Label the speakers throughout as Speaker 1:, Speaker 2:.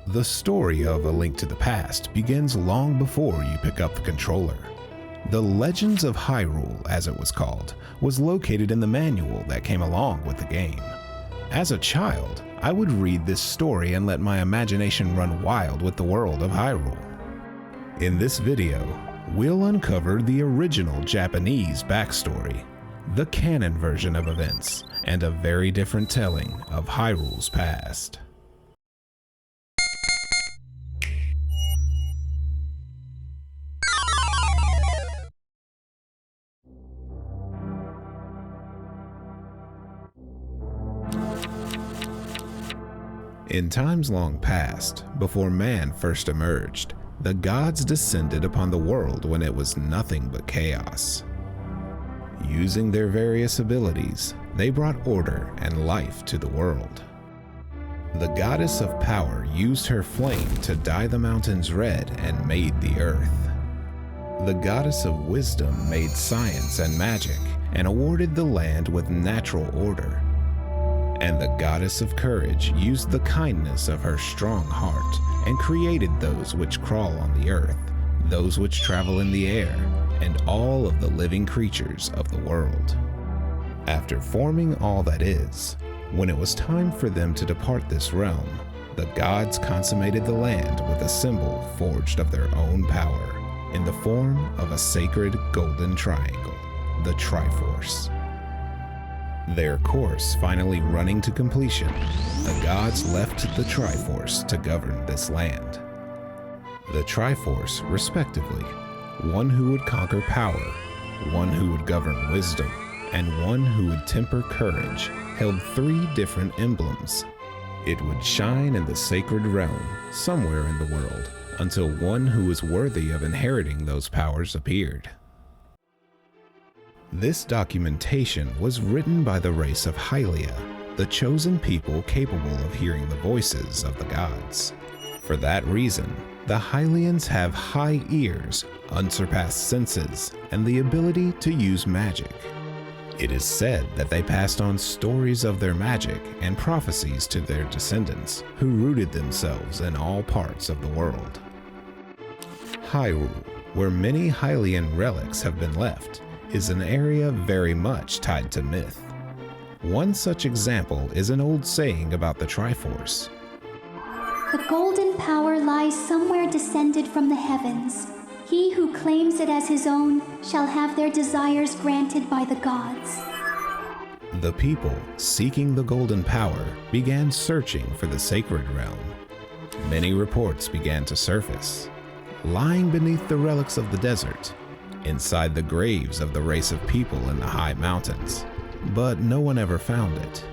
Speaker 1: The story of A Link to the Past begins long before you pick up the controller. The Legends of Hyrule, as it was called, was located in the manual that came along with the game. As a child, I would read this story and let my imagination run wild with the world of Hyrule. In this video, we'll uncover the original Japanese backstory, the canon version of events, and a very different telling of Hyrule's past. In times long past, before man first emerged, the gods descended upon the world when it was nothing but chaos. Using their various abilities, they brought order and life to the world. The goddess of power used her flame to dye the mountains red and made the earth. The goddess of wisdom made science and magic and awarded the land with natural order. And the goddess of courage used the kindness of her strong heart and created those which crawl on the earth, those which travel in the air, and all of the living creatures of the world. After forming all that is, when it was time for them to depart this realm, the gods consummated the land with a symbol forged of their own power, in the form of a sacred golden triangle, the Triforce. Their course finally running to completion, the gods left the Triforce to govern this land. The Triforce, respectively, one who would conquer power, one who would govern wisdom, and one who would temper courage, held three different emblems. It would shine in the sacred realm, somewhere in the world, until one who was worthy of inheriting those powers appeared. This documentation was written by the race of Hylia, the chosen people capable of hearing the voices of the gods. For that reason, the Hylians have high ears, unsurpassed senses, and the ability to use magic. It is said that they passed on stories of their magic and prophecies to their descendants, who rooted themselves in all parts of the world. Hyrule, where many Hylian relics have been left, is an area very much tied to myth. One such example is an old saying about the Triforce.
Speaker 2: The golden power lies somewhere descended from the heavens. He who claims it as his own shall have their desires granted by the gods.
Speaker 1: The people, seeking the golden power, began searching for the sacred realm. Many reports began to surface. Lying beneath the relics of the desert, inside the graves of the race of people in the high mountains, but no one ever found it.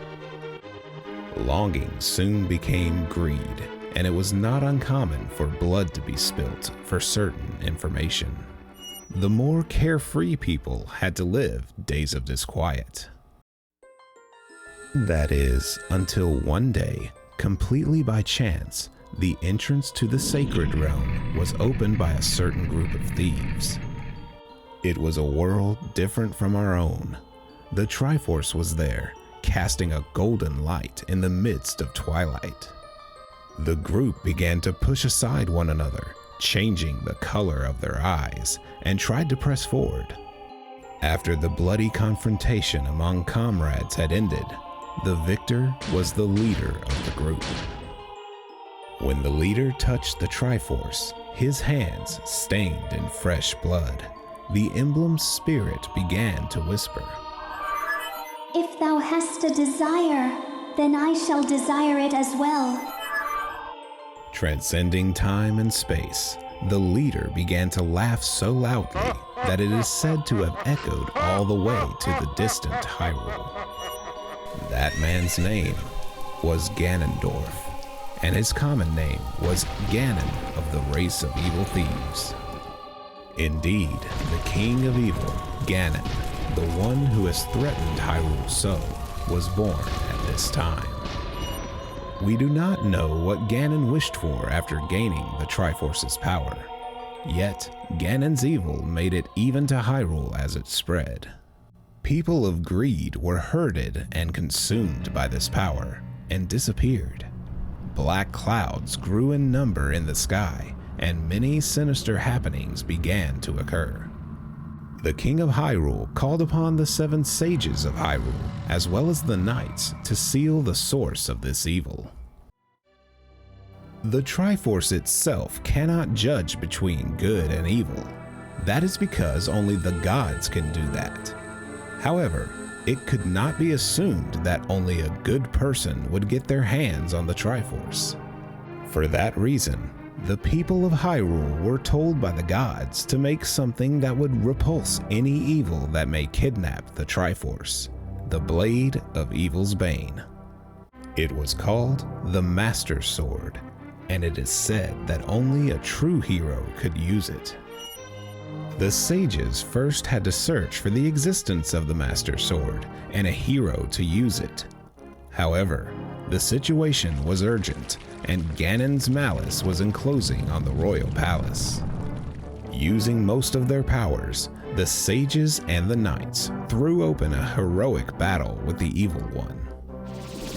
Speaker 1: Longing soon became greed, and it was not uncommon for blood to be spilt for certain information. The more carefree people had to live days of disquiet. That is, until one day, completely by chance, the entrance to the sacred realm was opened by a certain group of thieves. It was a world different from our own. The Triforce was there, casting a golden light in the midst of twilight. The group began to push aside one another, changing the color of their eyes, and tried to press forward. After the bloody confrontation among comrades had ended, the victor was the leader of the group. When the leader touched the Triforce, his hands stained in fresh blood, the emblem's spirit began to whisper.
Speaker 2: If thou hast a desire, then I shall desire it as well.
Speaker 1: Transcending time and space, the leader began to laugh so loudly that it is said to have echoed all the way to the distant Hyrule. That man's name was Ganondorf, and his common name was Ganon of the race of evil thieves. Indeed, the king of evil, Ganon, the one who has threatened Hyrule so, was born at this time. We do not know what Ganon wished for after gaining the Triforce's power. Yet, Ganon's evil made it even to Hyrule as it spread. People of greed were herded and consumed by this power and disappeared. black clouds grew in number in the sky, and many sinister happenings began to occur. The king of Hyrule called upon the 7 sages of Hyrule, as well as the knights, to seal the source of this evil. The Triforce itself cannot judge between good and evil. That is because only the gods can do that. However, it could not be assumed that only a good person would get their hands on the Triforce. For that reason, the people of Hyrule were told by the gods to make something that would repulse any evil that may kidnap the Triforce, the Blade of Evil's Bane. It was called the Master Sword, and it is said that only a true hero could use it. The sages first had to search for the existence of the Master Sword and a hero to use it. However, the situation was urgent, and Ganon's malice was enclosing on the royal palace. Using most of their powers, the sages and the knights threw open a heroic battle with the evil one.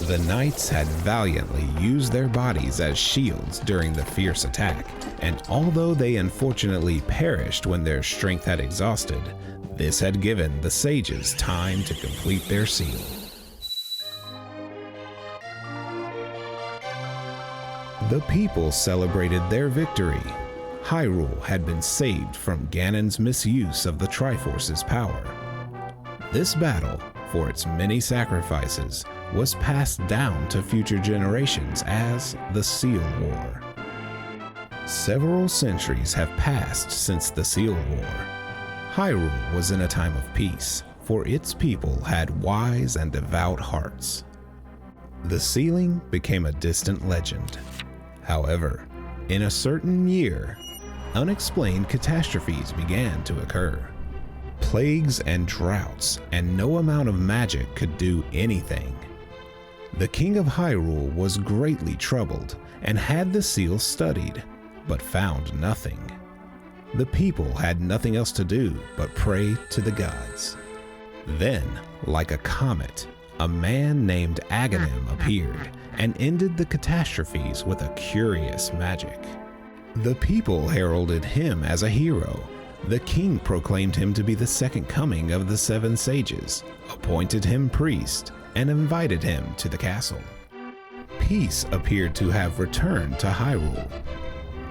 Speaker 1: The knights had valiantly used their bodies as shields during the fierce attack, and although they unfortunately perished when their strength had exhausted, this had given the sages time to complete their seal. The people celebrated their victory. Hyrule had been saved from Ganon's misuse of the Triforce's power. This battle, for its many sacrifices, was passed down to future generations as the Seal War. Several centuries have passed since the Seal War. Hyrule was in a time of peace, for its people had wise and devout hearts. The sealing became a distant legend. However, in a certain year, unexplained catastrophes began to occur. Plagues and droughts, and no amount of magic could do anything. The king of Hyrule was greatly troubled and had the seal studied, but found nothing. The people had nothing else to do but pray to the gods. Then, like a comet, a man named Agahnim appeared and ended the catastrophes with a curious magic. The people heralded him as a hero. The king proclaimed him to be the second coming of the 7 sages, appointed him priest, and invited him to the castle. Peace appeared to have returned to Hyrule.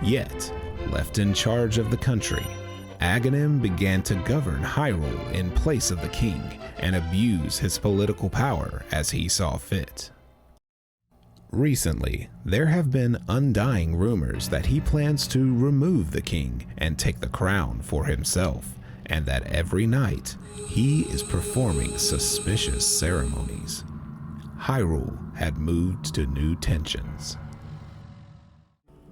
Speaker 1: Yet, left in charge of the country, Agahnim began to govern Hyrule in place of the king and abuse his political power as he saw fit. Recently, there have been undying rumors that he plans to remove the king and take the crown for himself, and that every night he is performing suspicious ceremonies. Hyrule had moved to new tensions.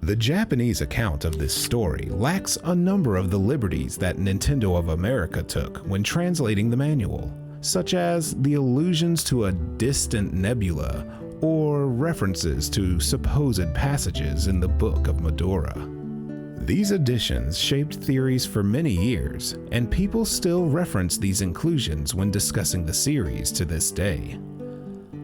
Speaker 1: The Japanese account of this story lacks a number of the liberties that Nintendo of America took when translating the manual, such as the allusions to a distant nebula or references to supposed passages in the Book of Medora. These additions shaped theories for many years, and people still reference these inclusions when discussing the series to this day.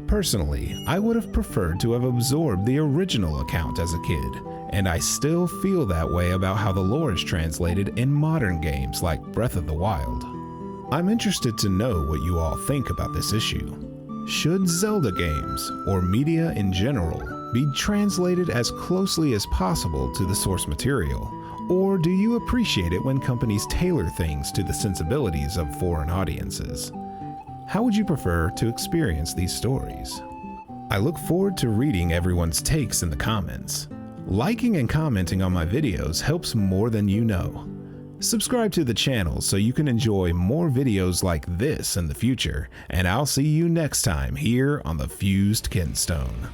Speaker 1: Personally, I would have preferred to have absorbed the original account as a kid, and I still feel that way about how the lore is translated in modern games like Breath of the Wild. I'm interested to know what you all think about this issue. Should Zelda games, or media in general, be translated as closely as possible to the source material, or do you appreciate it when companies tailor things to the sensibilities of foreign audiences? How would you prefer to experience these stories? I look forward to reading everyone's takes in the comments. Liking and commenting on my videos helps more than you know. Subscribe to the channel so you can enjoy more videos like this in the future, and I'll see you next time here on the Fused Kinstone.